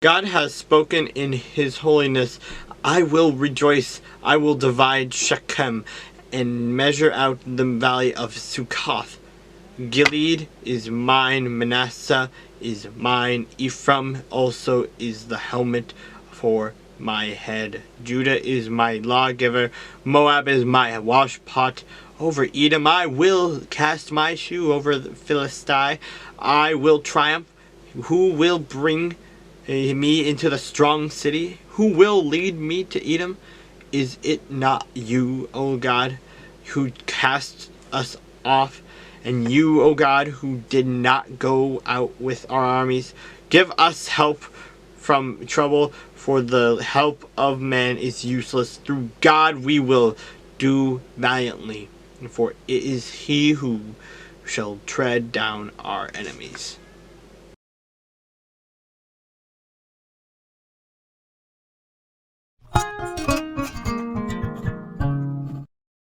God has spoken in his holiness. I will rejoice. I will divide Shechem and measure out the valley of Succoth. Gilead is mine, Manasseh is mine, Ephraim also is the helmet for my head. Judah is my lawgiver, Moab is my washpot. Over Edom I will cast my shoe, over the Philistine I will triumph. Who will bring me into the strong city? Who will lead me to Edom? Is it not you, O God, who cast us off? And you, O God, who did not go out with our armies? Give us help from trouble, for the help of man is useless. Through God we will do valiantly, for it is he who shall tread down our enemies.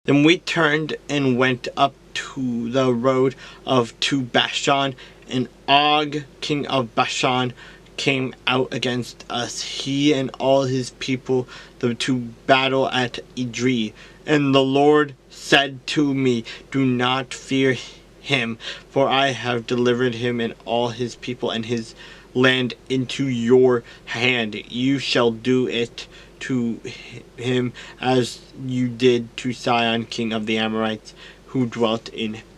Then we turned and went up to the road to Bashan, and Og, king of Bashan, came out against us, he and all his people, to battle at Edrei. And the Lord said to me, do not fear him, for I have delivered him and all his people and his land into your hand. You shall do it to him as you did to Sihon, king of the Amorites, who dwelt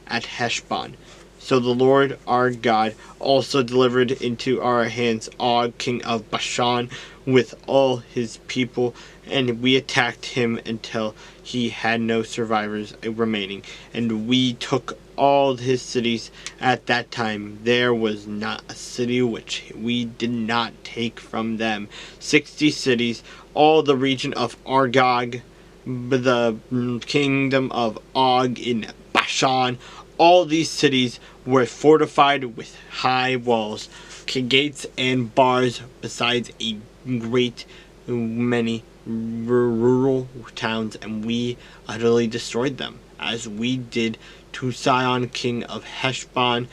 at Heshbon. So the Lord our God also delivered into our hands Og, king of Bashan, with all his people, and we attacked him until he had no survivors remaining, and we took all his cities. At that time there was not a city which we did not take from them. 60 cities, all the region of Argob, the kingdom of Og in Bashan. All these cities were fortified with high walls, gates, and bars, besides a great many rural towns, and we utterly destroyed them, as we did to Sihon, king of Heshbon,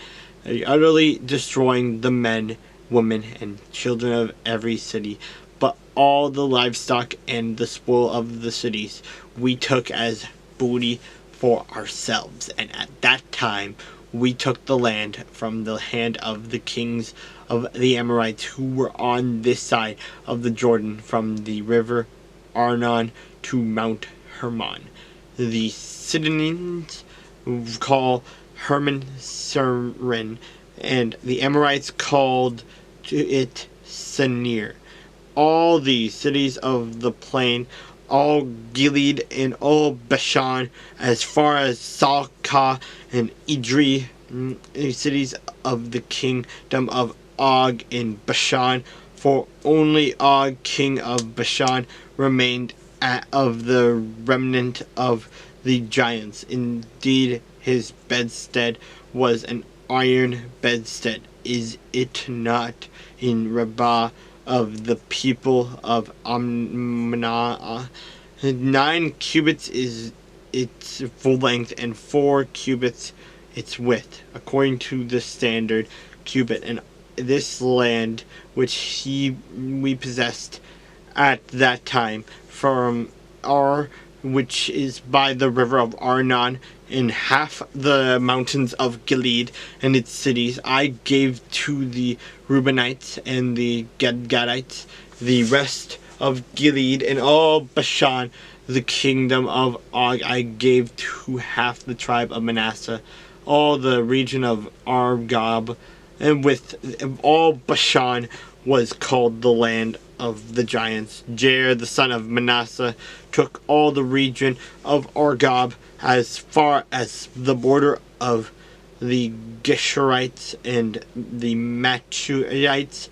utterly destroying the men, women, and children of every city. But all the livestock and the spoil of the cities we took as booty for ourselves, and at that time we took the land from the hand of the kings of the Amorites who were on this side of the Jordan, from the river Arnon to Mount Hermon. The Sidonians call Hermon Serin, and the Amorites called it Senir. All the cities of the plain, all Gilead and all Bashan, as far as Salcah and Edrei, cities of the kingdom of Og in Bashan, for only Og, king of Bashan, remained of the remnant of the giants. Indeed, his bedstead was an iron bedstead. Is it not in Rabbah of the people of Amnah? 9 cubits is its full length, and 4 cubits its width, according to the standard cubit. And this land which we possessed at that time from which is by the river of Arnon, in half the mountains of Gilead and its cities, I gave to the Reubenites and the Gadites. The rest of Gilead and all Bashan, the kingdom of Og, I gave to half the tribe of Manasseh. All the region of Argob, and with all Bashan, was called the land of the giants. Jair, the son of Manasseh, took all the region of Argob as far as the border of the Geshurites and the Machuites,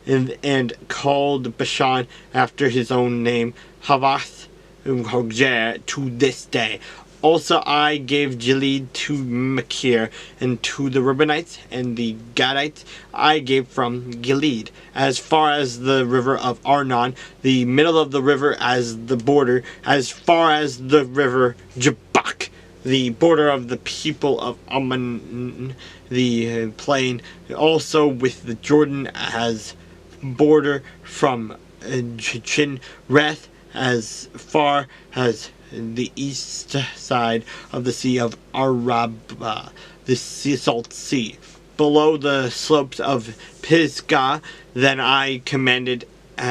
and called Bashan after his own name, Havath Jair, to this day. Also I gave Gilead to Machir, and to the Reubenites and the Gadites I gave from Gilead, as far as the river of Arnon, the middle of the river as the border, as far as the river Jabbok, the border of the people of Ammon, the plain, also with the Jordan as border from Chinreth as far as the east side of the Sea of Arabah, the Salt Sea, below the slopes of Pisgah. Then I commanded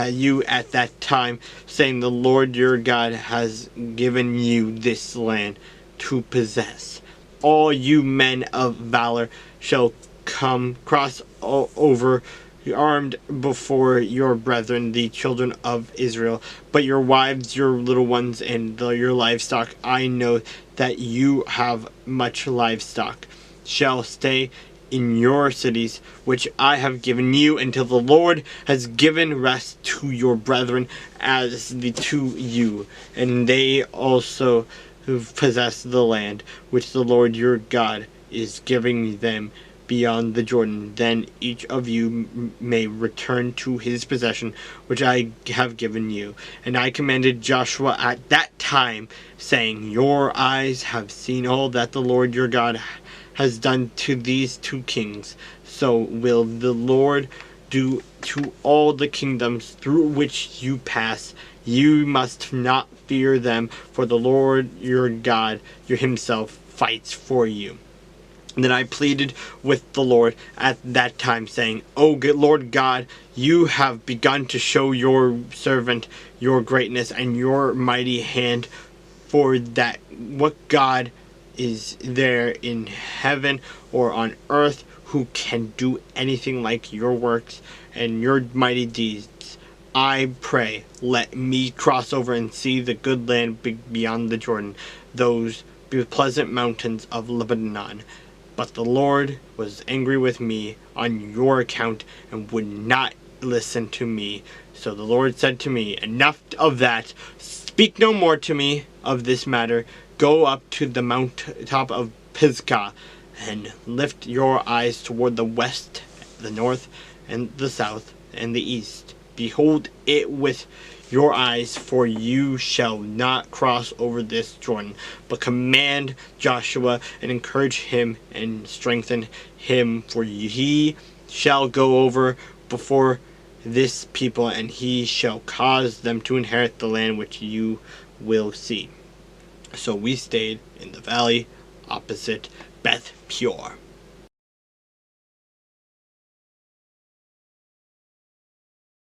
you at that time, saying, the Lord your God has given you this land to possess. All you men of valor shall cross over armed before your brethren, the children of Israel. But your wives, your little ones, and your livestock, I know that you have much livestock, shall stay in your cities, which I have given you, until the Lord has given rest to your brethren as to you, and they also possess the land which the Lord your God is giving them beyond the Jordan. Then each of you may return to his possession, which I have given you. And I commanded Joshua at that time, saying, your eyes have seen all that the Lord your God has done to these two kings. So will the Lord do to all the kingdoms through which you pass. You must not fear them, for the Lord your God himself fights for you. And then I pleaded with the Lord at that time, saying, O Lord God, you have begun to show your servant your greatness and your mighty hand, for that what God is there in heaven or on earth who can do anything like your works and your mighty deeds. I pray, let me cross over and see the good land beyond the Jordan, those pleasant mountains of Lebanon. But the Lord was angry with me on your account and would not listen to me. So the Lord said to me, enough of that. Speak no more to me of this matter. Go up to the top of Pisgah and lift your eyes toward the west, the north, and the south, and the east. Behold it with your eyes, for you shall not cross over this Jordan. But command Joshua and encourage him and strengthen him, for he shall go over before this people, and he shall cause them to inherit the land which you will see. So we stayed in the valley opposite Beth Peor.